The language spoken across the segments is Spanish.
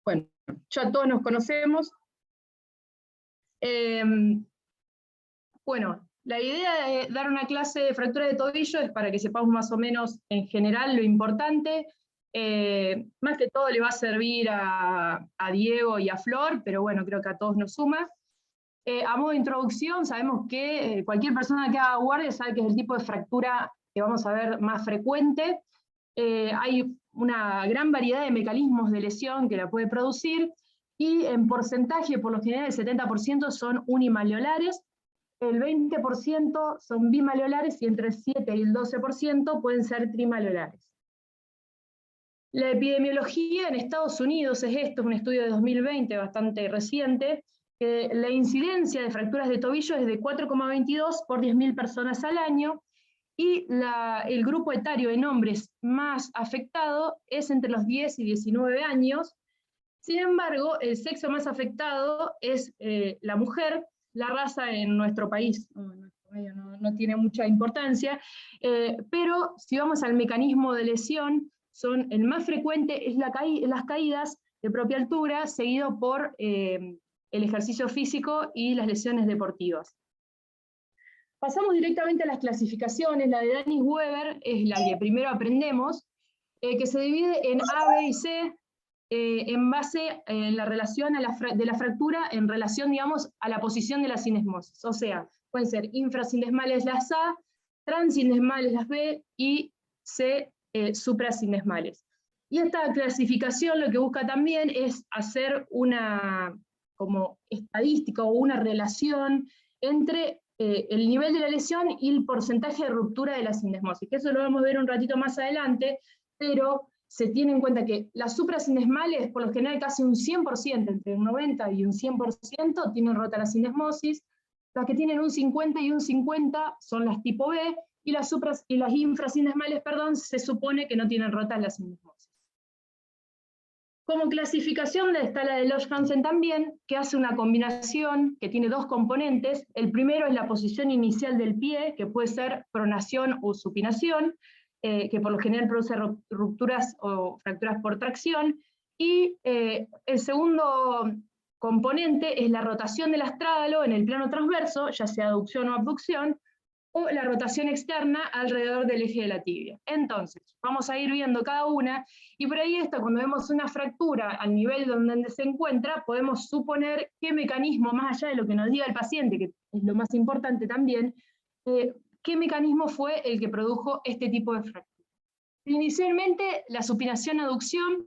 Bueno, ya todos nos conocemos. Bueno, la idea de dar una clase de fractura de tobillo es para que sepamos más o menos en general lo importante. Más que todo le va a servir a Diego y a Flor, pero bueno, creo que a todos nos suma. A modo de introducción, sabemos que cualquier persona que haga guardia sabe que es el tipo de fractura que vamos a ver más frecuente. Hay una gran variedad de mecanismos de lesión que la puede producir, y en porcentaje, por lo general, el 70% son unimaleolares, el 20% son bimaleolares y entre el 7 y el 12% pueden ser trimaleolares. La epidemiología en Estados Unidos es esto, es un estudio de 2020 bastante reciente, que la incidencia de fracturas de tobillo es de 4,22 por 10.000 personas al año, y el grupo etario en hombres más afectado es entre los 10 y 19 años. Sin embargo, el sexo más afectado es la mujer. La raza en nuestro país no tiene mucha importancia, pero si vamos al mecanismo de lesión, el más frecuente es las caídas de propia altura, seguido por el ejercicio físico y las lesiones deportivas. Pasamos directamente a las clasificaciones. La de Dennis Weber es la que primero aprendemos, que se divide en A, B y C, en base en la relación de la fractura en relación, digamos, a la posición de la sinesmosis. O sea, pueden ser infrasinesmales las A, transinesmales las B y C, suprasinesmales. Y esta clasificación lo que busca también es hacer una como estadística o una relación entre el nivel de la lesión y el porcentaje de ruptura de la sinesmosis, que eso lo vamos a ver un ratito más adelante, pero se tiene en cuenta que las suprasinesmales, por lo general casi un 100%, entre un 90 y un 100%, tienen rota la sinesmosis. Las que tienen un 50 y un 50 son las tipo B, y las infrasinesmales, perdón, se supone que no tienen rota la sinesmosis. Como clasificación está la de Losch-Hansen también, que hace una combinación que tiene dos componentes. El primero es la posición inicial del pie, que puede ser pronación o supinación, que por lo general produce rupturas o fracturas por tracción. Y el segundo componente es la rotación del astrágalo en el plano transverso, ya sea aducción o abducción, o la rotación externa alrededor del eje de la tibia. Entonces, vamos a ir viendo cada una, y por ahí cuando vemos una fractura al nivel donde se encuentra, podemos suponer qué mecanismo, más allá de lo que nos diga el paciente, que es lo más importante también, qué mecanismo fue el que produjo este tipo de fractura. Inicialmente, la supinación-aducción.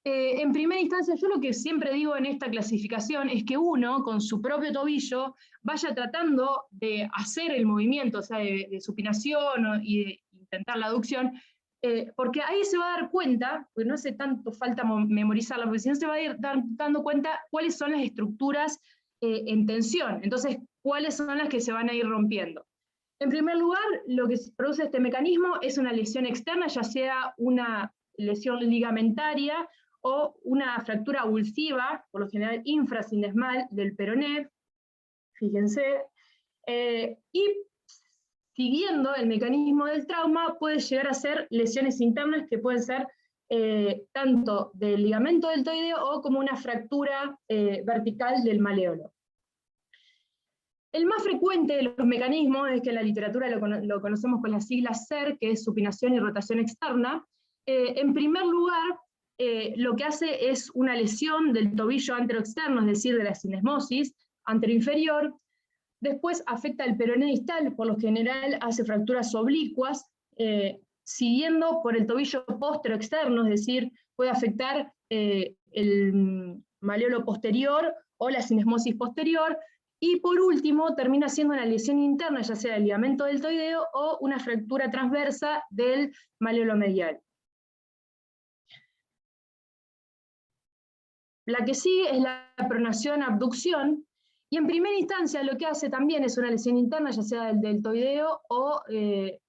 En primera instancia, yo lo que siempre digo en esta clasificación es que uno, con su propio tobillo, vaya tratando de hacer el movimiento, o sea, de supinación y de intentar la aducción, porque ahí se va a dar cuenta, porque no hace tanto falta memorizarla, porque si no se va a ir dando cuenta cuáles son las estructuras en tensión, entonces cuáles son las que se van a ir rompiendo. En primer lugar, lo que produce este mecanismo es una lesión externa, ya sea una lesión ligamentaria o una fractura avulsiva, por lo general infrasinesmal del peroné, fíjense, y siguiendo el mecanismo del trauma puede llegar a ser lesiones internas que pueden ser tanto del ligamento deltoideo o como una fractura vertical del maléolo. El más frecuente de los mecanismos es que en la literatura lo conocemos con las siglas SER, que es supinación y rotación externa. En primer lugar, lo que hace es una lesión del tobillo anteroexterno, es decir, de la sinesmosis anteroinferior. Después afecta el peroné distal, por lo general hace fracturas oblicuas, siguiendo por el tobillo posteroexterno, es decir, puede afectar el maléolo posterior o la sinesmosis posterior. Y por último, termina siendo una lesión interna, ya sea del ligamento deltoideo o una fractura transversa del maléolo medial. La que sigue es la pronación-abducción, y en primera instancia lo que hace también es una lesión interna, ya sea del deltoideo o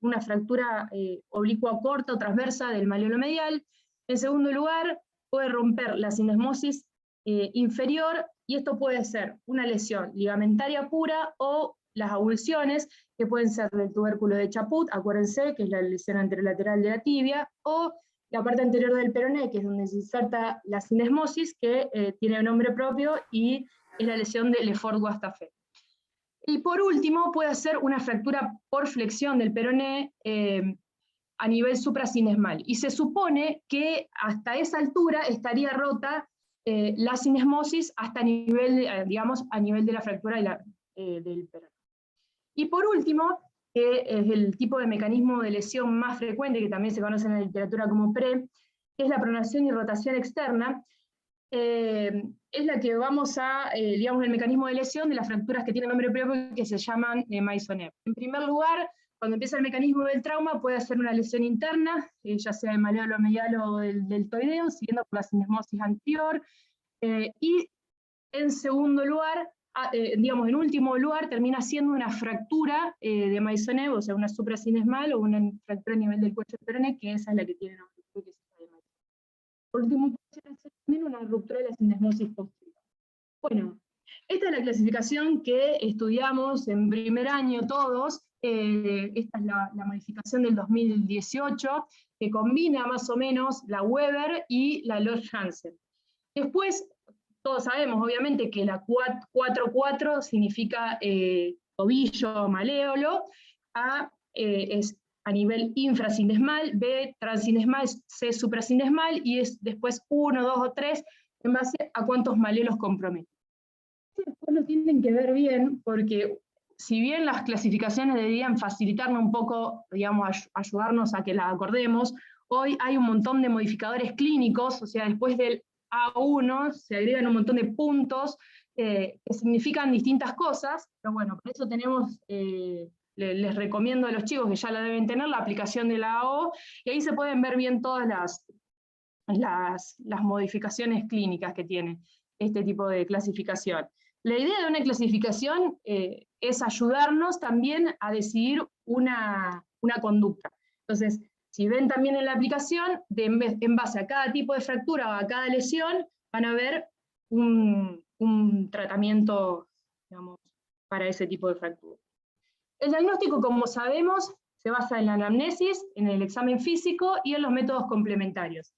una fractura oblicua corta o transversa del maléolo medial. En segundo lugar, puede romper la sinesmosis inferior, y esto puede ser una lesión ligamentaria pura o las avulsiones, que pueden ser del tubérculo de Chaput, acuérdense que es la lesión anterolateral de la tibia, o la parte anterior del peroné, que es donde se inserta la syndesmosis, que tiene nombre propio y es la lesión de Lefort-Guastafel. Y por último, puede ser una fractura por flexión del peroné a nivel supracinesmal. Y se supone que hasta esa altura estaría rota la syndesmosis hasta nivel, digamos, a nivel de la fractura del peroné. Y por último, que es el tipo de mecanismo de lesión más frecuente, que también se conoce en la literatura como PRE, que es la pronación y rotación externa, es la que vamos a, digamos, el mecanismo de lesión de las fracturas que tienen nombre propio que se llaman Maisonneuve. En primer lugar, cuando empieza el mecanismo del trauma, puede ser una lesión interna, ya sea del maleolo medial o del deltoideo, siguiendo por la syndesmosis anterior, y en segundo lugar, digamos, en último lugar, termina siendo una fractura de Maisonneuve, o sea, una supracinesmal o una fractura a nivel del cuello del peroné, que esa es la que tiene nombre propio, que es esa de Maisonneuve. Por último, puede ser también una ruptura de la syndesmosis posterior. Bueno, esta es la clasificación que estudiamos en primer año todos. Esta es la modificación del 2018, que combina más o menos la Weber y la Lodge-Hansen. Después, todos sabemos obviamente que la 4-4 significa tobillo maléolo, es a nivel infrasindesmal, B transindesmal, C suprasindesmal, y es después 1, 2 o 3 en base a cuántos maleolos comprometen. Después lo tienen que ver bien, porque si bien las clasificaciones deberían facilitarnos un poco, digamos, ayudarnos a que la acordemos, hoy hay un montón de modificadores clínicos, o sea, después del A1 se agregan un montón de puntos que significan distintas cosas, pero bueno, por eso tenemos, les recomiendo a los chicos que ya la deben tener, la aplicación de la AO, y ahí se pueden ver bien todas las modificaciones clínicas que tiene este tipo de clasificación. La idea de una clasificación es ayudarnos también a decidir una conducta. Entonces, si ven también en la aplicación, en base a cada tipo de fractura o a cada lesión, van a ver un tratamiento, digamos, para ese tipo de fractura. El diagnóstico, como sabemos, se basa en la anamnesis, en el examen físico y en los métodos complementarios.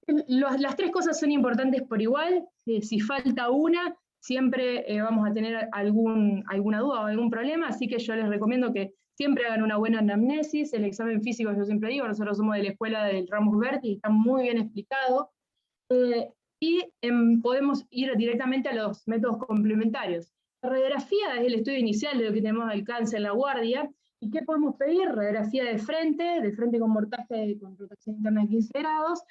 Las tres cosas son importantes por igual. Si falta una, siempre vamos a tener alguna duda o algún problema, así que yo les recomiendo que siempre hagan una buena anamnesis. El examen físico, yo siempre digo, nosotros somos de la escuela del Ramos Berti, está muy bien explicado, y podemos ir directamente a los métodos complementarios. La radiografía es el estudio inicial de lo que tenemos de alcance en la guardia. ¿Y qué podemos pedir? Radiografía de frente con mortaje con rotación interna de 15 grados,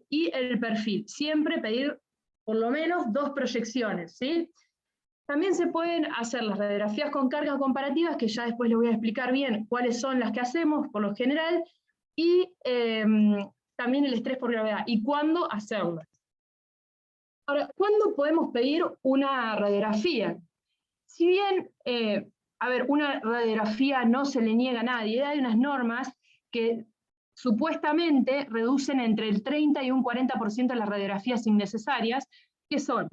y el perfil. Siempre pedir por lo menos 2 proyecciones, ¿sí? También se pueden hacer las radiografías con cargas comparativas, que ya después les voy a explicar bien cuáles son las que hacemos por lo general, y también el estrés por gravedad, y cuándo hacerlo. Ahora, ¿cuándo podemos pedir una radiografía? Si bien, una radiografía no se le niega a nadie, hay unas normas que supuestamente reducen entre el 30 y un 40% de las radiografías innecesarias, que son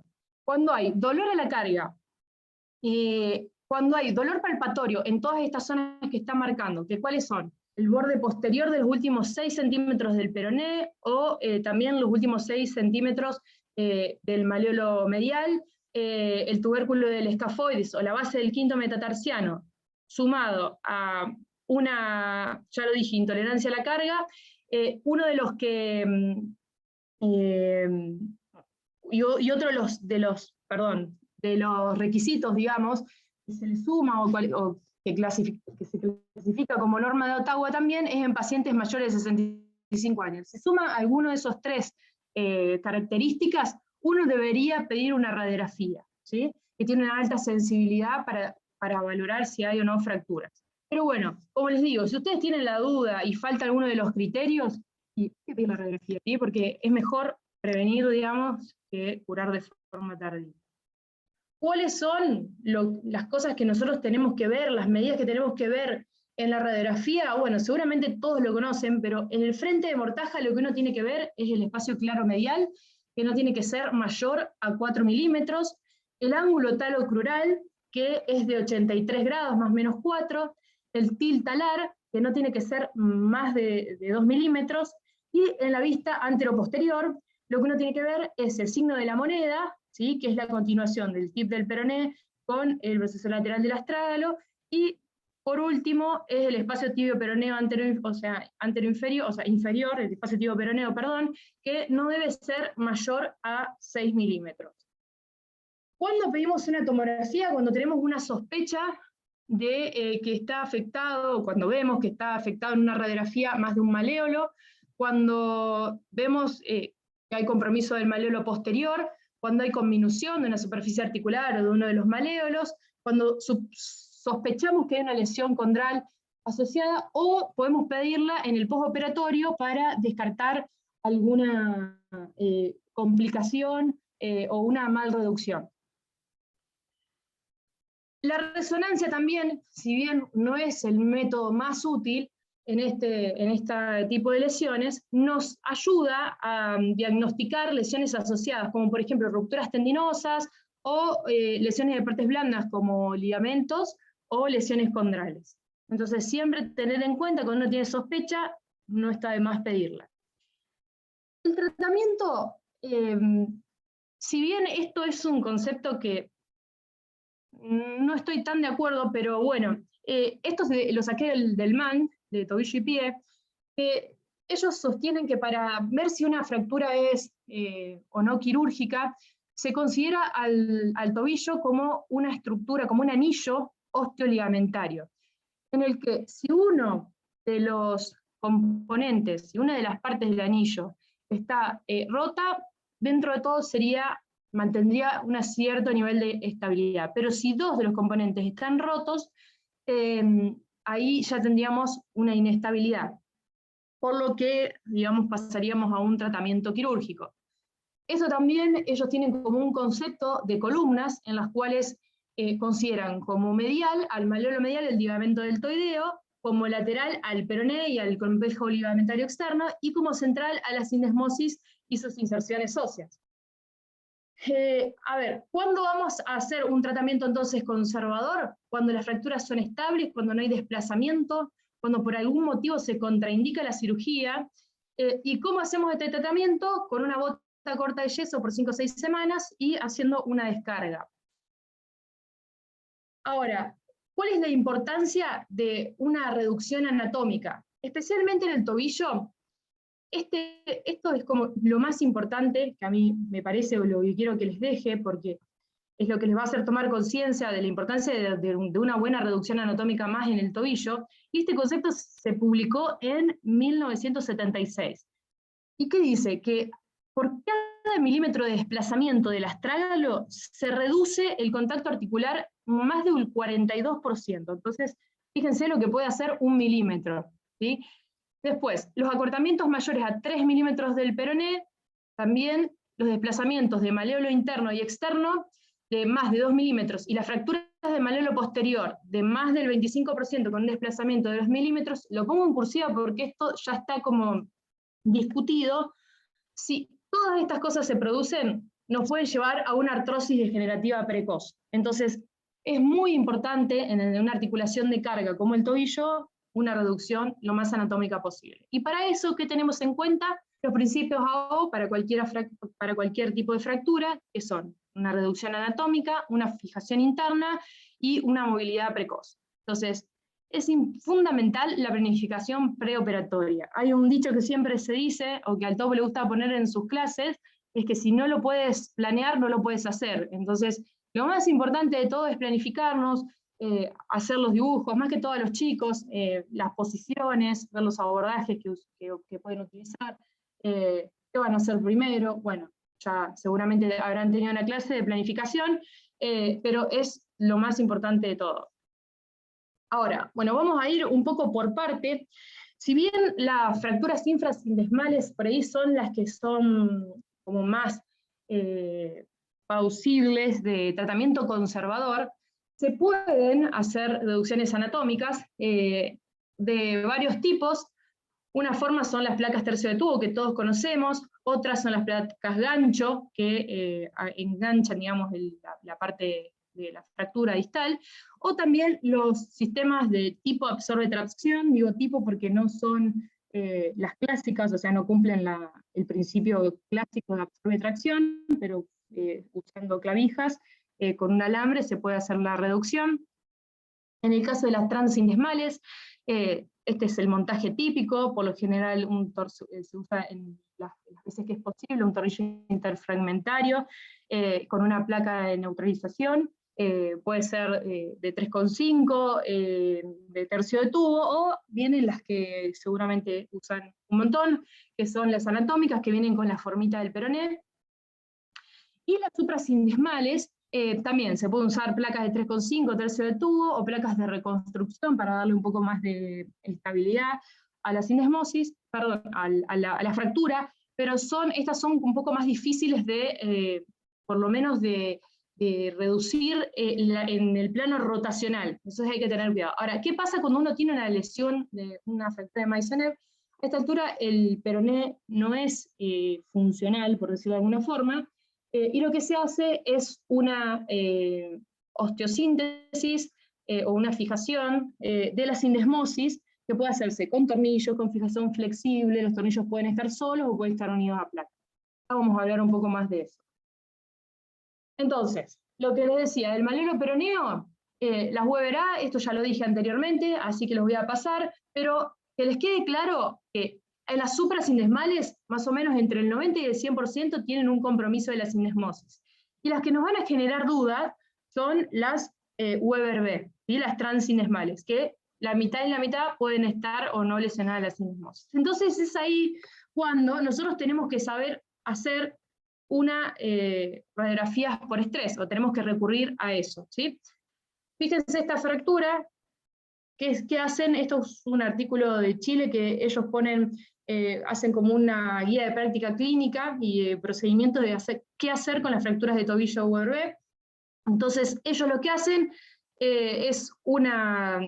cuando hay dolor a la carga, cuando hay dolor palpatorio en todas estas zonas que están marcando, que cuáles son el borde posterior de los últimos 6 centímetros del peroné, o también los últimos 6 centímetros del maleolo medial, el tubérculo del escafoides o la base del quinto metatarsiano, sumado a una, ya lo dije, intolerancia a la carga, uno de los que, y otro de los requisitos, digamos, que se le suma o que se clasifica como norma de Ottawa también, es en pacientes mayores de 65 años. Se suma alguno de esos 3 características, uno debería pedir una radiografía, ¿sí? Que tiene una alta sensibilidad para valorar si hay o no fracturas. Pero bueno, como les digo, si ustedes tienen la duda y falta alguno de los criterios, hay que pedir la radiografía, ¿sí? Porque es mejor prevenir, digamos, que curar de forma tardía. ¿Cuáles son las cosas que nosotros tenemos que ver, las medidas que tenemos que ver en la radiografía? Bueno, seguramente todos lo conocen, pero en el frente de mortaja lo que uno tiene que ver es el espacio claro medial, que no tiene que ser mayor a 4 milímetros, el ángulo talocrural, que es de 83 grados más o menos 4, el til talar, que no tiene que ser más de 2 milímetros, Y en la vista anteroposterior, lo que uno tiene que ver es el signo de la moneda, ¿sí? Que es la continuación del tip del peroné con el proceso lateral del astrágalo, y por último es el espacio tibio peroneo inferior, el espacio tibio peroneo, perdón, que no debe ser mayor a 6 milímetros. ¿Cuándo pedimos una tomografía? Cuando tenemos una sospecha de que está afectado, o cuando vemos que está afectado en una radiografía más de un maléolo, cuando vemos que hay compromiso del maléolo posterior, cuando hay conminución de una superficie articular o de uno de los maléolos, cuando sospechamos que hay una lesión condral asociada, o podemos pedirla en el postoperatorio para descartar alguna complicación o una malreducción. La resonancia también, si bien no es el método más útil en este tipo de lesiones, nos ayuda a diagnosticar lesiones asociadas, como por ejemplo rupturas tendinosas o lesiones de partes blandas como ligamentos o lesiones condrales. Entonces siempre tener en cuenta cuando uno tiene sospecha, no está de más pedirla. El tratamiento, si bien esto es un concepto que no estoy tan de acuerdo, pero bueno, esto lo saqué del MAN, de tobillo y pie, ellos sostienen que para ver si una fractura es o no quirúrgica, se considera al tobillo como una estructura, como un anillo osteoligamentario, en el que si uno de los componentes, si una de las partes del anillo está rota, dentro de todo mantendría un cierto nivel de estabilidad. Pero si dos de los componentes están rotos, ahí ya tendríamos una inestabilidad, por lo que, digamos, pasaríamos a un tratamiento quirúrgico. Eso también ellos tienen como un concepto de columnas en las cuales consideran como medial al maléolo medial el ligamento deltoideo, como lateral al peroné y al complejo ligamentario externo, y como central a la sindesmosis y sus inserciones óseas. A ver, ¿cuándo vamos a hacer un tratamiento entonces conservador? Cuando las fracturas son estables, cuando no hay desplazamiento, cuando por algún motivo se contraindica la cirugía. ¿Y cómo hacemos este tratamiento? Con una bota corta de yeso por 5 o 6 semanas y haciendo una descarga. Ahora, ¿cuál es la importancia de una reducción anatómica? Especialmente en el tobillo. Esto es como lo más importante, que a mí me parece, o lo que quiero que les deje, porque es lo que les va a hacer tomar conciencia de la importancia de una buena reducción anatómica más en el tobillo, y este concepto se publicó en 1976. ¿Y qué dice? Que por cada milímetro de desplazamiento del astrágalo se reduce el contacto articular más de un 42%. Entonces, fíjense lo que puede hacer 1 milímetro, ¿sí? Después, los acortamientos mayores a 3 milímetros del peroné, también los desplazamientos de maléolo interno y externo de más de 2 milímetros, y las fracturas de maléolo posterior de más del 25% con un desplazamiento de 2 milímetros, lo pongo en cursiva porque esto ya está como discutido. Si todas estas cosas se producen, nos pueden llevar a una artrosis degenerativa precoz. Entonces, es muy importante en una articulación de carga como el tobillo, una reducción lo más anatómica posible. Y para eso, ¿qué tenemos en cuenta? Los principios AO para cualquier tipo de fractura, que son una reducción anatómica, una fijación interna y una movilidad precoz. Entonces, es fundamental la planificación preoperatoria. Hay un dicho que siempre se dice, o que al Topo le gusta poner en sus clases, es que si no lo puedes planear, no lo puedes hacer. Entonces, lo más importante de todo es planificarnos, hacer los dibujos, más que todo a los chicos, las posiciones, ver los abordajes que pueden utilizar, qué van a hacer primero. Bueno, ya seguramente habrán tenido una clase de planificación, pero es lo más importante de todo. Ahora, bueno, vamos a ir un poco por parte. Si bien las fracturas infrasindesmales por ahí son las que son como más plausibles de tratamiento conservador, se pueden hacer reducciones anatómicas de varios tipos. Una forma son las placas tercio de tubo, que todos conocemos, otras son las placas gancho, que enganchan, digamos, la parte de la fractura distal, o también los sistemas de tipo absorbe-tracción, digo tipo porque no son las clásicas, o sea, no cumplen el principio clásico de absorbe tracción, pero usando clavijas, con un alambre se puede hacer la reducción. En el caso de las transindesmales, este es el montaje típico, por lo general se usa en las veces que es posible un tornillo interfragmentario con una placa de neutralización, puede ser de 3,5, de tercio de tubo, o vienen las que seguramente usan un montón, que son las anatómicas, que vienen con la formita del peroné. Y las suprasindesmales, también se pueden usar placas de 3,5, tercio de tubo, o placas de reconstrucción para darle un poco más de estabilidad a la sindesmosis, perdón, a la fractura, pero estas son un poco más difíciles de, por lo menos de reducir en el plano rotacional, entonces hay que tener cuidado. Ahora, ¿qué pasa cuando uno tiene una lesión, una fractura de Meissner? A esta altura el peroné no es funcional, por decirlo de alguna forma, y lo que se hace es una osteosíntesis o una fijación de la sindesmosis, que puede hacerse con tornillos, con fijación flexible, los tornillos pueden estar solos o pueden estar unidos a placa. Ahora vamos a hablar un poco más de eso. Entonces, lo que les decía, el malero peroneo, las Weber A, esto ya lo dije anteriormente, así que los voy a pasar, pero que les quede claro que en las suprasindesmales, más o menos entre el 90 y el 100% tienen un compromiso de la sindesmosis. Y las que nos van a generar dudas son las Weber B, ¿sí? Las transindesmales, que la mitad y la mitad pueden estar o no lesionadas la sindesmosis. Entonces es ahí cuando nosotros tenemos que saber hacer una radiografía por estrés, o tenemos que recurrir a eso, ¿sí? Fíjense esta fractura, ¿qué hacen? Esto es un artículo de Chile que ellos ponen, hacen como una guía de práctica clínica y procedimientos de qué hacer con las fracturas de tobillo URB. Entonces ellos lo que hacen es un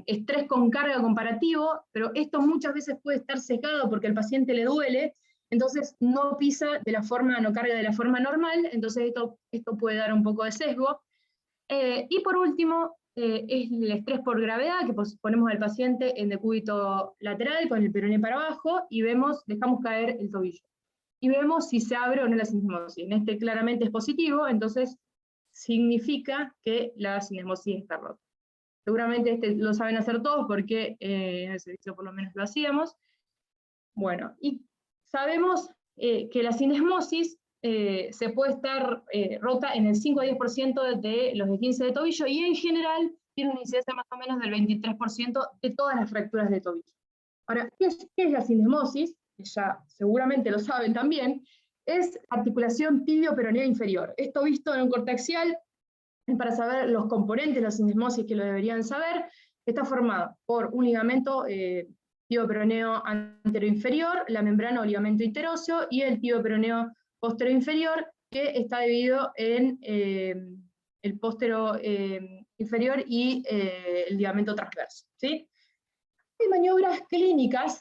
estrés con carga comparativo, pero esto muchas veces puede estar sesgado porque al paciente le duele, entonces no pisa de la forma, no carga de la forma normal, entonces esto puede dar un poco de sesgo. Y por último, es el estrés por gravedad, que ponemos al paciente en decúbito lateral con el peroné para abajo y dejamos caer el tobillo. Y vemos si se abre o no la sindesmosis. En este claramente es positivo, entonces significa que la sindesmosis está rota. Seguramente este lo saben hacer todos porque en el servicio por lo menos lo hacíamos. Bueno, y sabemos que la sindesmosis se puede estar rota en el 5 a 10% de los de 15 de tobillo, y en general tiene una incidencia más o menos del 23% de todas las fracturas de tobillo. Ahora, ¿qué es la sindesmosis? Que ya seguramente lo saben también, es articulación tibio-peronea inferior. Esto visto en un corte axial, para saber los componentes de la sindesmosis, que lo deberían saber, está formado por un ligamento tibio-peroneo anteroinferior, la membrana o ligamento interóseo, y el tibio-peroneo posterior-inferior, que está dividido en el postero inferior y el ligamento transverso, ¿sí? Hay maniobras clínicas,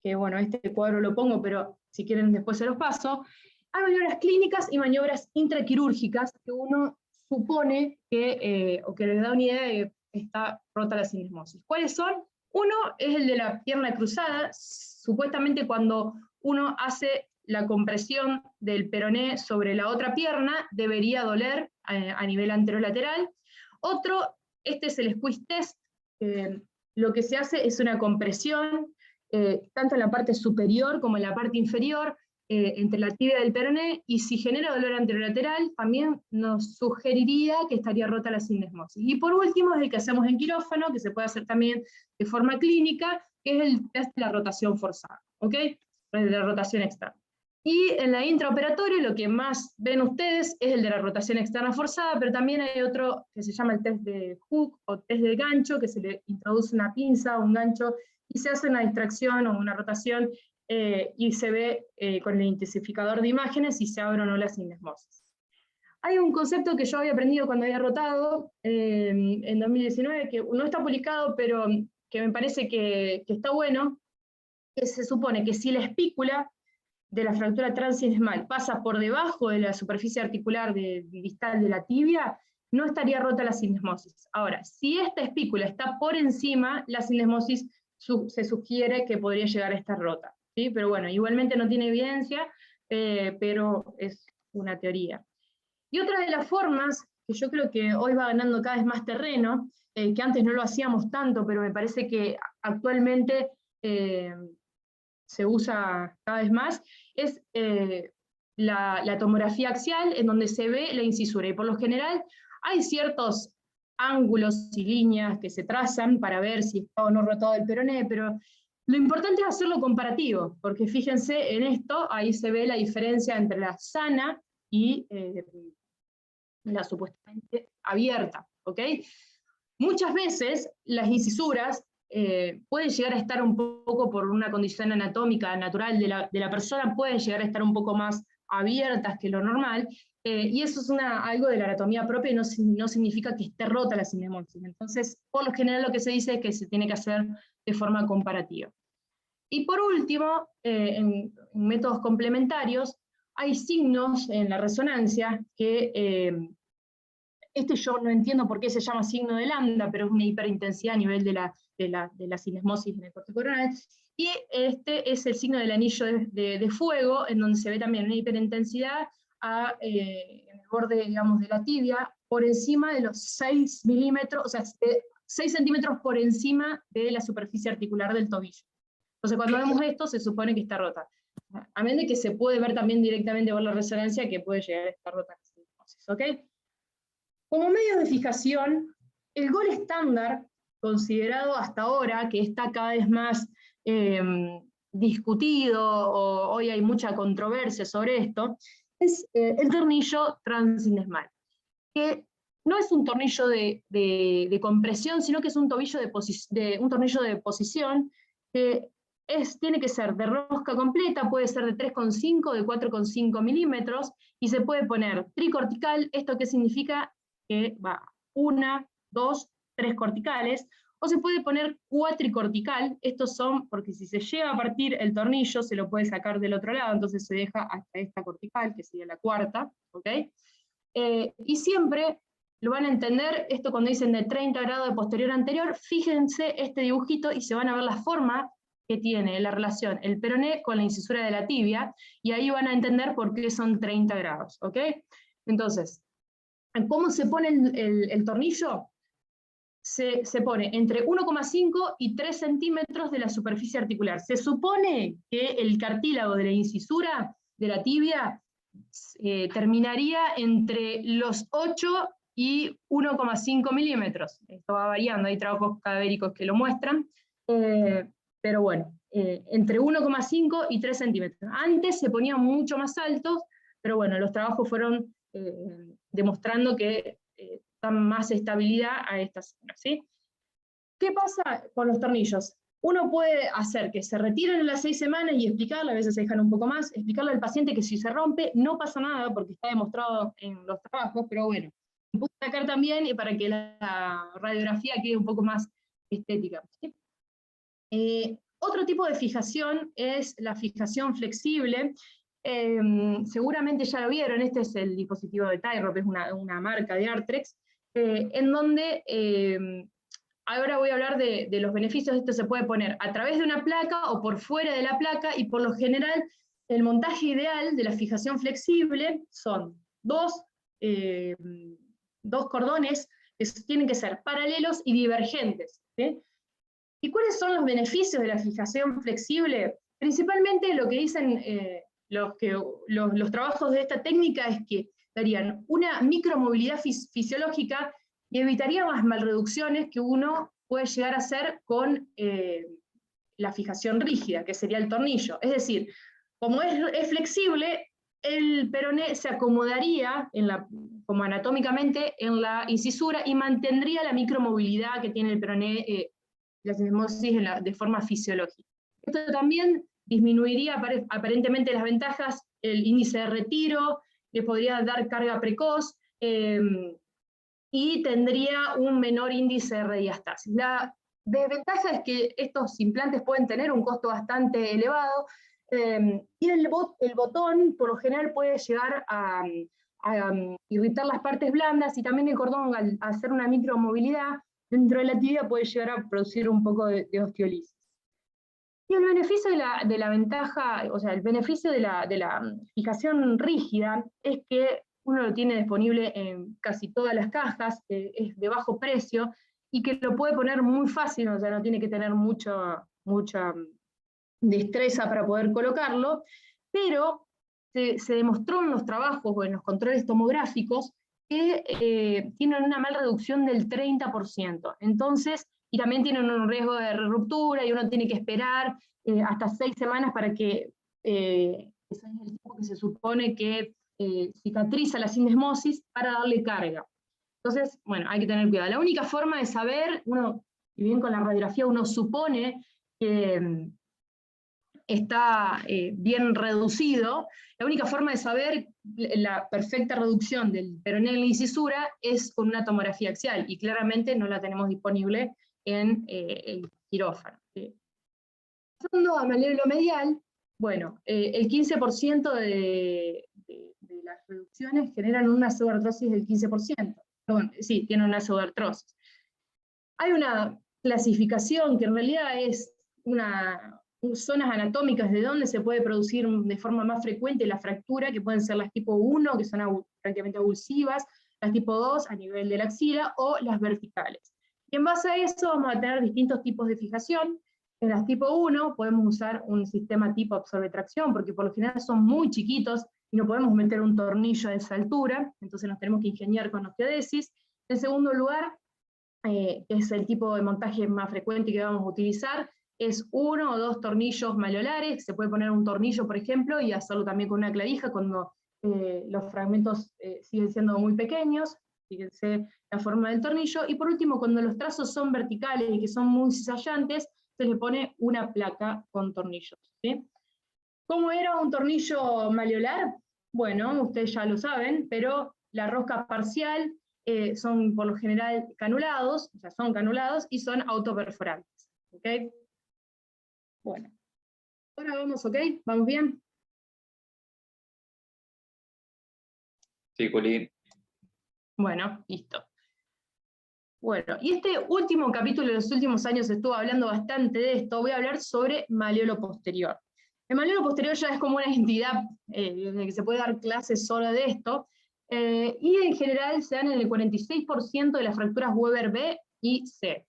que bueno, este cuadro lo pongo, pero si quieren después se los paso. Hay maniobras clínicas y maniobras intraquirúrgicas que uno supone que, o que les da una idea de que está rota la sindesmosis. ¿Cuáles son? Uno es el de la pierna cruzada. Supuestamente cuando uno hace la compresión del peroné sobre la otra pierna, debería doler a nivel anterolateral. Otro, este es el squeeze test. Lo que se hace es una compresión, tanto en la parte superior como en la parte inferior, entre la tibia del peroné, y si genera dolor anterolateral, también nos sugeriría que estaría rota la sindesmosis. Y por último es el que hacemos en quirófano, que se puede hacer también de forma clínica, que es el test de la rotación forzada, ¿ok? De la rotación externa. Y en la intraoperatoria lo que más ven ustedes es el de la rotación externa forzada, pero también hay otro que se llama el test de hook o test de gancho, que se le introduce una pinza o un gancho y se hace una distracción o una rotación y se ve con el intensificador de imágenes si se abre o no la sindesmosis. Hay un concepto que yo había aprendido cuando había rotado en 2019, que no está publicado, pero que me parece que está bueno, que se supone que si la espícula de la fractura transindesmal pasa por debajo de la superficie articular distal de la tibia, no estaría rota la sindesmosis. Ahora, si esta espícula está por encima, la sindesmosis se sugiere que podría llegar a estar rota, ¿sí? Pero bueno, igualmente no tiene evidencia, pero es una teoría. Y otra de las formas, que yo creo que hoy va ganando cada vez más terreno, que antes no lo hacíamos tanto, pero me parece que actualmente se usa cada vez más, es la tomografía axial, en donde se ve la incisura, y por lo general hay ciertos ángulos y líneas que se trazan para ver si está o no rotado el peroné, pero lo importante es hacerlo comparativo, porque fíjense en esto, ahí se ve la diferencia entre la sana y la supuestamente abierta, ¿ok? Muchas veces las incisuras pueden llegar a estar un poco por una condición anatómica natural de la persona, pueden llegar a estar un poco más abiertas que lo normal, y eso es algo de la anatomía propia y no significa que esté rota la sinemosis. Entonces, por lo general lo que se dice es que se tiene que hacer de forma comparativa. Y por último, en métodos complementarios, hay signos en la resonancia que yo no entiendo por qué se llama signo de lambda, pero es una hiperintensidad a nivel de la sinesmosis en el corte coronal. Y este es el signo del anillo de fuego, en donde se ve también una hiperintensidad en el borde, digamos, de la tibia, por encima de los 6 milímetros, o sea, 6 centímetros por encima de la superficie articular del tobillo. Entonces, cuando vemos esto, se supone que está rota. A menos de que se puede ver también directamente por la resonancia que puede llegar a estar rota la sinesmosis, ¿ok? Como medio de fijación, el gol estándar, considerado hasta ahora, que está cada vez más discutido, o hoy hay mucha controversia sobre esto, es el tornillo transinesmal, que no es un tornillo de compresión, sino que es un tornillo de posición, que tiene que ser de rosca completa, puede ser de 3,5, de 4,5 milímetros, y se puede poner tricortical. ¿Esto qué significa? Que va 1, 2, 3 corticales, o se puede poner cuatricortical. Estos son, porque si se llega a partir el tornillo, se lo puede sacar del otro lado, entonces se deja hasta esta cortical, que sería la cuarta, ¿ok? Y siempre lo van a entender, esto cuando dicen de 30 grados de posterior anterior, fíjense este dibujito y se van a ver la forma que tiene la relación el peroné con la incisura de la tibia, y ahí van a entender por qué son 30 grados, ¿ok? Entonces, ¿cómo se pone el tornillo? Se pone entre 1,5 y 3 centímetros de la superficie articular. Se supone que el cartílago de la incisura de la tibia terminaría entre los 8 y 1,5 milímetros. Esto va variando, hay trabajos cadavéricos que lo muestran, pero bueno, entre 1,5 y 3 centímetros. Antes se ponían mucho más altos, pero bueno, los trabajos fueron demostrando que dan más estabilidad a estas zonas, ¿sí? ¿Qué pasa con los tornillos? Uno puede hacer que se retiren en las 6 semanas y explicarle, a veces se dejan un poco más, explicarle al paciente que si se rompe no pasa nada porque está demostrado en los trabajos, pero bueno, se puede sacar también y para que la radiografía quede un poco más estética, ¿sí? Otro tipo de fijación es la fijación flexible. Seguramente ya lo vieron, este es el dispositivo de Tyrop, es una marca de Artrex, en donde ahora voy a hablar de los beneficios. Esto se puede poner a través de una placa o por fuera de la placa, y por lo general el montaje ideal de la fijación flexible son dos cordones que tienen que ser paralelos y divergentes, ¿sí? ¿Y cuáles son los beneficios de la fijación flexible? Principalmente lo que dicen los trabajos de esta técnica es que darían una micromovilidad fisiológica y evitarían las malreducciones que uno puede llegar a hacer con la fijación rígida, que sería el tornillo. Es decir, como es flexible, el peroné se acomodaría como anatómicamente en la incisura y mantendría la micromovilidad que tiene el peroné, la sinesmosis de forma fisiológica. Esto también disminuiría aparentemente las ventajas, el índice de retiro, que podría dar carga precoz, y tendría un menor índice de rediastasis. La desventaja es que estos implantes pueden tener un costo bastante elevado, y el botón por lo general puede llegar a irritar las partes blandas, y también el cordón, al hacer una micromovilidad dentro de la tibia, puede llegar a producir un poco de osteolisis. Y el beneficio de la ventaja, o sea, el beneficio de la fijación rígida es que uno lo tiene disponible en casi todas las cajas, es de bajo precio, y que lo puede poner muy fácil, o sea, no tiene que tener mucha destreza para poder colocarlo, pero se demostró en los trabajos o en los controles tomográficos que tienen una malreducción del 30%. Entonces, y también tienen un riesgo de ruptura y uno tiene que esperar hasta 6 semanas para que ese es el tiempo que se supone que cicatriza la sindesmosis para darle carga. Entonces, bueno, hay que tener cuidado. La única forma de saber, uno, y bien con la radiografía uno supone que está bien reducido, la única forma de saber la perfecta reducción del peroné en la incisura es con una tomografía axial, y claramente no la tenemos disponible en el quirófano. Pasando a malleolo medial, bueno, el 15% de las reducciones generan una pseudoartrosis del 15%. Perdón, sí, tienen una pseudoartrosis. Hay una clasificación que en realidad es zonas anatómicas de donde se puede producir de forma más frecuente la fractura, que pueden ser las tipo 1, que son prácticamente abulsivas, las tipo 2 a nivel de la axila, o las verticales. Y en base a eso vamos a tener distintos tipos de fijación. En las tipo 1 podemos usar un sistema tipo absorbe-tracción, porque por lo general son muy chiquitos y no podemos meter un tornillo a esa altura, entonces nos tenemos que ingeniar con osteodesis. En segundo lugar, que es el tipo de montaje más frecuente que vamos a utilizar, es 1 o 2 tornillos maleolares. Se puede poner un tornillo, por ejemplo, y hacerlo también con una clavija cuando los fragmentos siguen siendo muy pequeños. Fíjense la forma del tornillo. Y por último, cuando los trazos son verticales y que son muy cizallantes, se le pone una placa con tornillos, ¿sí? ¿Cómo era un tornillo maleolar? Bueno, ustedes ya lo saben, pero la rosca parcial son por lo general canulados, o sea, son canulados y son autoperforantes. ¿Ok? Bueno, ahora vamos, ¿ok? ¿Vamos bien? Sí, Juli. Bueno, listo. Bueno, y este último capítulo de los últimos años estuvo hablando bastante de esto. Voy a hablar sobre malleolo posterior. El malleolo posterior ya es como una entidad en la que se puede dar clases solo de esto, y en general se dan en el 46% de las fracturas Weber B y C.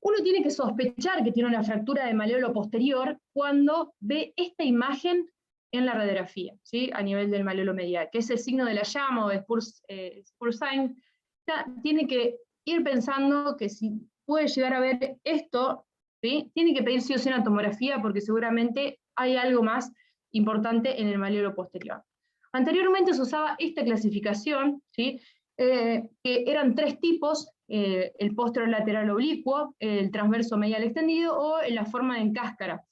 Uno tiene que sospechar que tiene una fractura de malleolo posterior cuando ve esta imagen en la radiografía, ¿sí? A nivel del malleolo medial, que es el signo de la llama o de Spur sign. Tiene que ir pensando que si puede llegar a ver esto, ¿sí? Tiene que pedir sí o sí una tomografía, porque seguramente hay algo más importante en el malleolo posterior. Anteriormente se usaba esta clasificación, ¿sí? Que eran 3 tipos: el posterolateral oblicuo, el transverso medial extendido o en la forma en cáscara.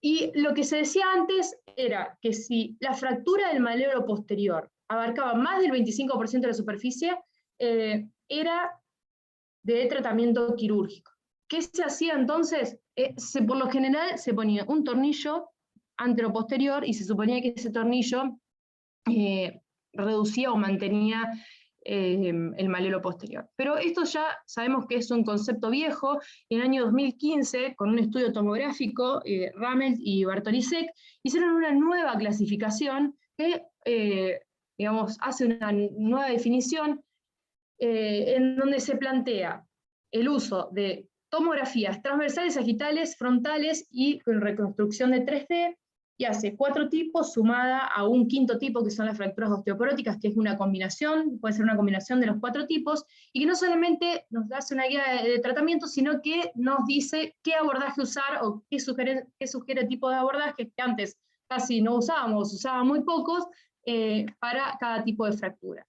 Y lo que se decía antes era que si la fractura del malleolo posterior abarcaba más del 25% de la superficie, era de tratamiento quirúrgico. ¿Qué se hacía entonces? Por lo general se ponía un tornillo anteroposterior y se suponía que ese tornillo reducía o mantenía el malleolo posterior. Pero esto ya sabemos que es un concepto viejo, y en el año 2015, con un estudio tomográfico, Ramelt y Bartolisek hicieron una nueva clasificación que, digamos, hace una nueva definición en donde se plantea el uso de tomografías transversales, sagitales, frontales y con reconstrucción de 3D, y hace 4 tipos sumada a un 5.º tipo, que son las fracturas osteoporóticas, que es una combinación, puede ser una combinación de los 4 tipos, y que no solamente nos hace una guía de tratamiento, sino que nos dice qué abordaje usar o qué sugiere tipo de abordaje que antes casi no usábamos, usábamos muy pocos, para cada tipo de fractura.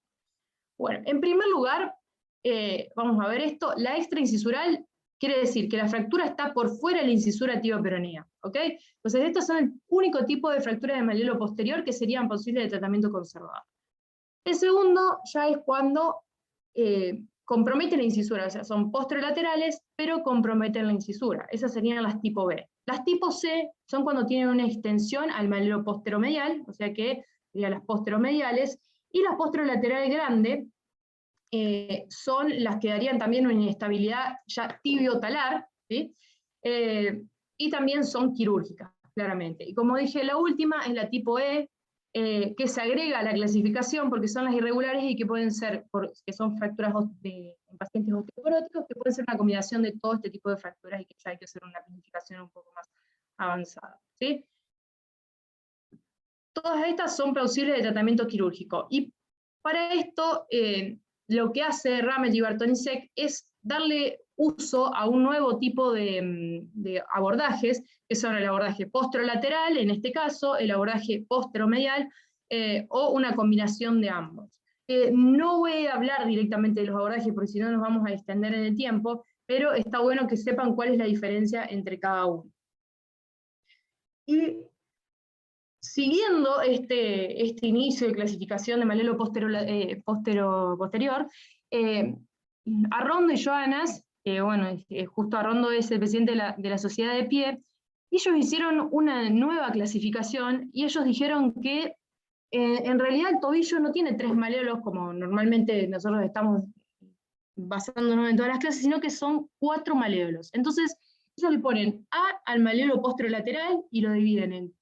Bueno, en primer lugar, vamos a ver esto: la extraincisural quiere decir que la fractura está por fuera de la incisura tibio-peronea, ¿ok? Entonces, estos son el único tipo de fractura de malleolo posterior que serían posibles de tratamiento conservador. El segundo ya es cuando comprometen la incisura, o sea, son posterolaterales, pero comprometen la incisura. Esas serían las tipo B. Las tipo C son cuando tienen una extensión al malleolo posteromedial, o sea que serían las posteromediales, y las posterolaterales grandes son las que darían también una inestabilidad ya tibio-talar, ¿sí? y también son quirúrgicas, claramente. Y como dije, la última es la tipo E, que se agrega a la clasificación porque son las irregulares y que pueden ser, que son fracturas en pacientes osteoporóticos, que pueden ser una combinación de todo este tipo de fracturas y que ya hay que hacer una planificación un poco más avanzada, ¿sí? Todas estas son plausibles de tratamiento quirúrgico. Y para esto, lo que hace Ramage y Bartonisek es darle uso a un nuevo tipo de abordajes, que son el abordaje posterolateral, en este caso, el abordaje posteromedial, o una combinación de ambos. No voy a hablar directamente de los abordajes, porque si no nos vamos a extender en el tiempo, pero está bueno que sepan cuál es la diferencia entre cada uno. Y siguiendo este inicio de clasificación de malelo posterior, Arrondo y Johannes, bueno, justo Arrondo es el presidente de la Sociedad de Pie, ellos hicieron una nueva clasificación y ellos dijeron que en realidad el tobillo no tiene 3 malelos como normalmente nosotros estamos basándonos en todas las clases, sino que son 4 maleolos. Entonces, ellos le ponen A al malelo posterolateral y lo dividen en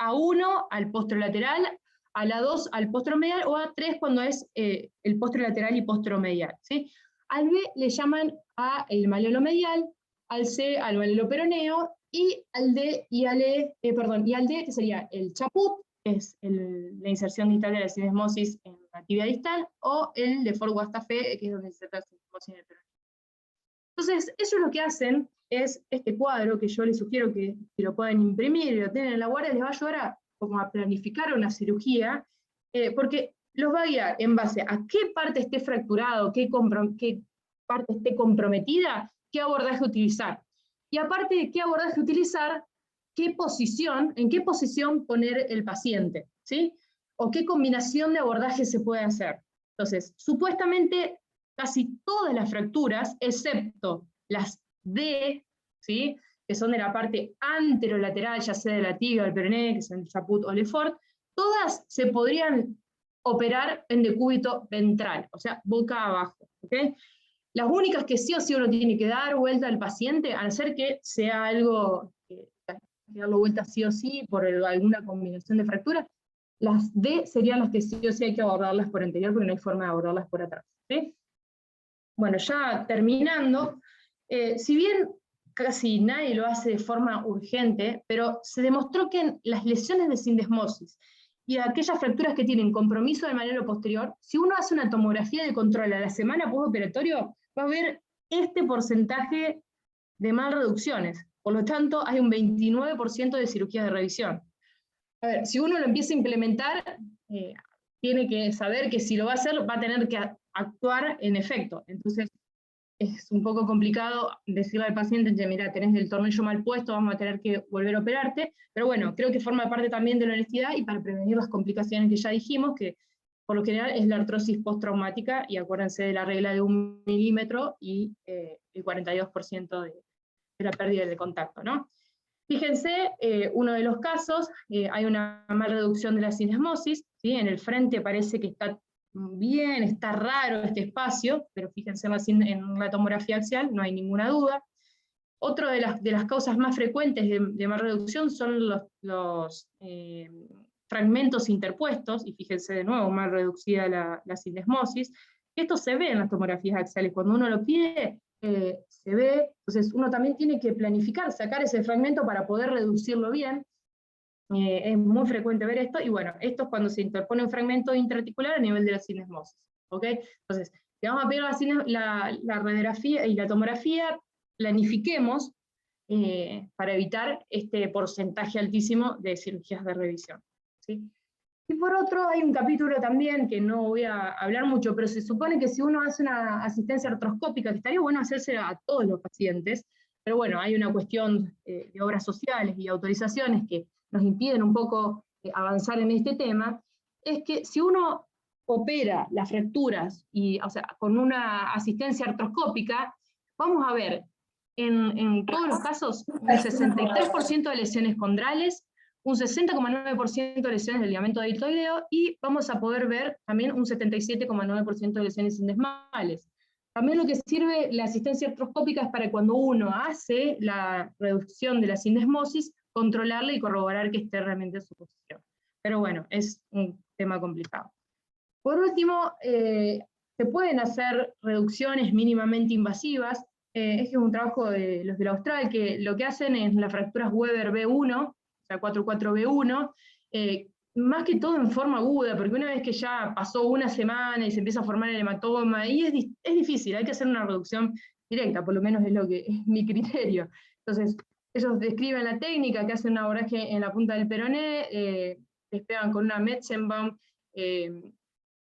A1 al posterolateral, a la 2 al posteromedial, o A3 cuando es el posterolateral y posteromedial, ¿sí? Al B le llaman A el malelo medial, al C al malelo peroneo, y al D y al E, y al D, que sería el chaput, que es la inserción distal de la sinesmosis en la tibia distal, o el de Ford-Wastaffe, que es donde se trata la sinesmosis en el peroneo. Entonces, ellos lo que hacen es este cuadro, que yo les sugiero que lo puedan imprimir y lo tengan en la guardia, les va a ayudar a planificar una cirugía, porque los va a guiar en base a qué parte esté fracturado, qué parte esté comprometida, qué abordaje utilizar. Y aparte de qué abordaje utilizar, en qué posición poner el paciente, ¿sí? O qué combinación de abordaje se puede hacer. Entonces, supuestamente, casi todas las fracturas, excepto las D, ¿sí? Que son de la parte anterolateral, ya sea de la tibia o el peroné, que son el chaput o el Lefort, todas se podrían operar en decúbito ventral, o sea, boca abajo, ¿okay? Las únicas que sí o sí uno tiene que dar vuelta al paciente, a no ser que sea algo que hay que darlo vuelta sí o sí por alguna combinación de fracturas, las D serían las que sí o sí hay que abordarlas por anterior, porque no hay forma de abordarlas por atrás, ¿sí? Bueno, ya terminando, si bien casi nadie lo hace de forma urgente, pero se demostró que en las lesiones de sindesmosis y aquellas fracturas que tienen compromiso del malelo posterior, si uno hace una tomografía de control a la semana postoperatorio, va a ver este porcentaje de mal reducciones. Por lo tanto, hay un 29% de cirugías de revisión. A ver, si uno lo empieza a implementar, tiene que saber que si lo va a hacer, va a tener que actuar en efecto. Entonces, es un poco complicado decirle al paciente, mira, tenés el tornillo mal puesto, vamos a tener que volver a operarte, pero bueno, creo que forma parte también de la honestidad y para prevenir las complicaciones que ya dijimos, que por lo general es la artrosis postraumática, y acuérdense de la regla de 1 milímetro y el 42% de la pérdida de contacto, ¿no? Fíjense, uno de los casos, hay una mal reducción de la sinesmosis, ¿sí? En el frente parece que está bien, está raro este espacio, pero fíjense más en la tomografía axial, no hay ninguna duda. Otra de las causas más frecuentes de mal reducción son los fragmentos interpuestos, y fíjense de nuevo, mal reducida la sinesmosis. Esto se ve en las tomografías axiales, cuando uno lo pide, se ve, entonces uno también tiene que planificar, sacar ese fragmento para poder reducirlo bien. Es muy frecuente ver esto, y bueno, esto es cuando se interpone un fragmento intraarticular a nivel de la sinesmosis, ¿ok? Entonces, si vamos a pedir la radiografía y la tomografía, planifiquemos para evitar este porcentaje altísimo de cirugías de revisión, ¿sí? Y por otro, hay un capítulo también que no voy a hablar mucho, pero se supone que si uno hace una asistencia artroscópica, que estaría bueno hacerse a todos los pacientes, pero bueno, hay una cuestión de obras sociales y autorizaciones que nos impiden un poco avanzar en este tema, es que si uno opera las fracturas, o sea, con una asistencia artroscópica, vamos a ver en todos los casos un 63% de lesiones condrales, un 60,9% de lesiones del ligamento deltoideo, y vamos a poder ver también un 77,9% de lesiones sindesmales. También lo que sirve la asistencia artroscópica es para cuando uno hace la reducción de la sindesmosis, controlarla y corroborar que esté realmente en su posición. Pero bueno, es un tema complicado. Por último, se pueden hacer reducciones mínimamente invasivas. Este es un trabajo de los del Austral, que lo que hacen es las fracturas Weber B1, o sea, 4-4-B1, más que todo en forma aguda, porque una vez que ya pasó una semana y se empieza a formar el hematoma, ahí es difícil, hay que hacer una reducción directa, por lo menos es lo que es mi criterio. Entonces, ellos describen la técnica, que hacen un abordaje en la punta del peroné, despegan con una Metzenbaum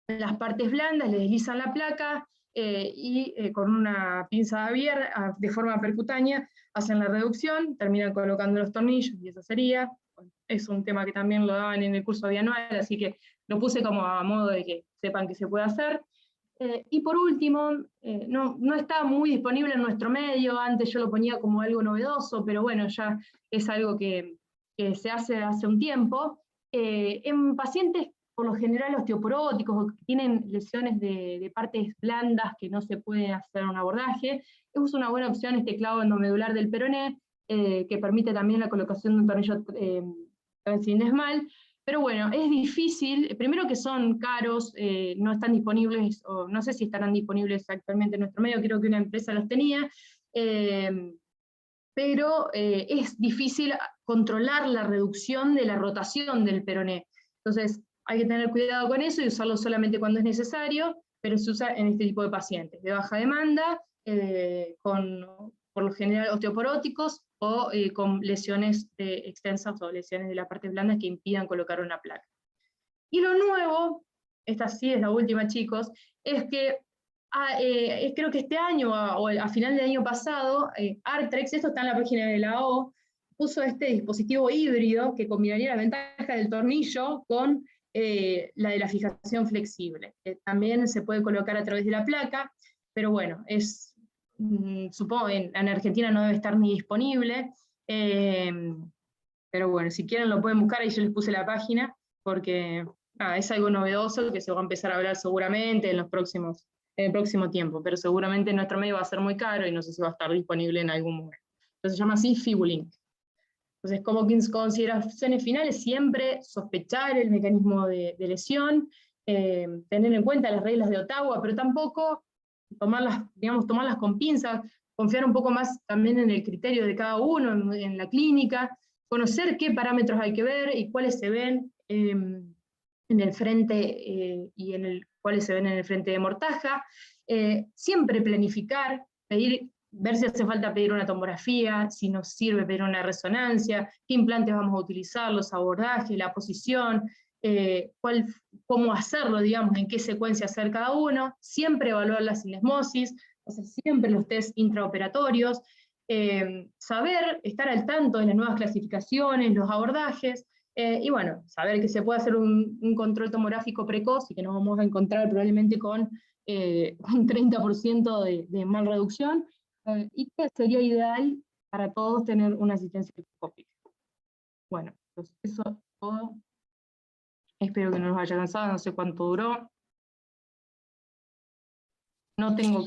las partes blandas, le deslizan la placa, y con una pinza abierta, de forma percutánea, hacen la reducción, terminan colocando los tornillos, y eso sería. Bueno, es un tema que también lo daban en el curso bianual, así que lo puse como a modo de que sepan que se puede hacer. Y por último, no está muy disponible en nuestro medio, antes yo lo ponía como algo novedoso, pero bueno, ya es algo que se hace un tiempo. En pacientes por lo general osteoporóticos o que tienen lesiones de partes blandas que no se puede hacer un abordaje, es una buena opción este clavo endomedular del peroné, que permite también la colocación de un tornillo transindesmal. Pero bueno, es difícil, primero que son caros, no están disponibles, o no sé si estarán disponibles actualmente en nuestro medio, creo que una empresa los tenía, pero es difícil controlar la reducción de la rotación del peroné. Entonces, hay que tener cuidado con eso y usarlo solamente cuando es necesario, pero se usa en este tipo de pacientes, de baja demanda, por lo general osteoporóticos, o con lesiones extensas o lesiones de la parte blanda que impidan colocar una placa. Y lo nuevo, esta sí es la última, chicos, es que creo que este año o a final del año pasado, Artrex, esto está en la página de la O, puso este dispositivo híbrido que combinaría la ventaja del tornillo con la de la fijación flexible. También se puede colocar a través de la placa, pero bueno, supongo en Argentina no debe estar ni disponible, pero bueno, si quieren lo pueden buscar, ahí yo les puse la página, porque es algo novedoso que se va a empezar a hablar seguramente en el próximo tiempo, pero seguramente en nuestro medio va a ser muy caro y no sé si va a estar disponible en algún momento. Entonces se llama así Fibulink. Entonces, como consideraciones finales, siempre sospechar el mecanismo de lesión, tener en cuenta las reglas de Ottawa, pero tampoco tomarlas con pinzas, confiar un poco más también en el criterio de cada uno, en la clínica, conocer qué parámetros hay que ver y cuáles se ven en el frente cuáles se ven en el frente de mortaja. Siempre planificar, ver si hace falta pedir una tomografía, si nos sirve pedir una resonancia, qué implantes vamos a utilizar, los abordajes, la posición, cómo hacerlo, digamos, en qué secuencia hacer cada uno, siempre evaluar la sindesmosis, o sea, siempre los test intraoperatorios, saber, estar al tanto de las nuevas clasificaciones, los abordajes, y bueno, saber que se puede hacer un control tomográfico precoz y que nos vamos a encontrar probablemente con un 30% de mal reducción, y que sería ideal para todos tener una asistencia artroscópica. Bueno, pues eso es todo. Espero que no nos haya cansado, no sé cuánto duró. No tengo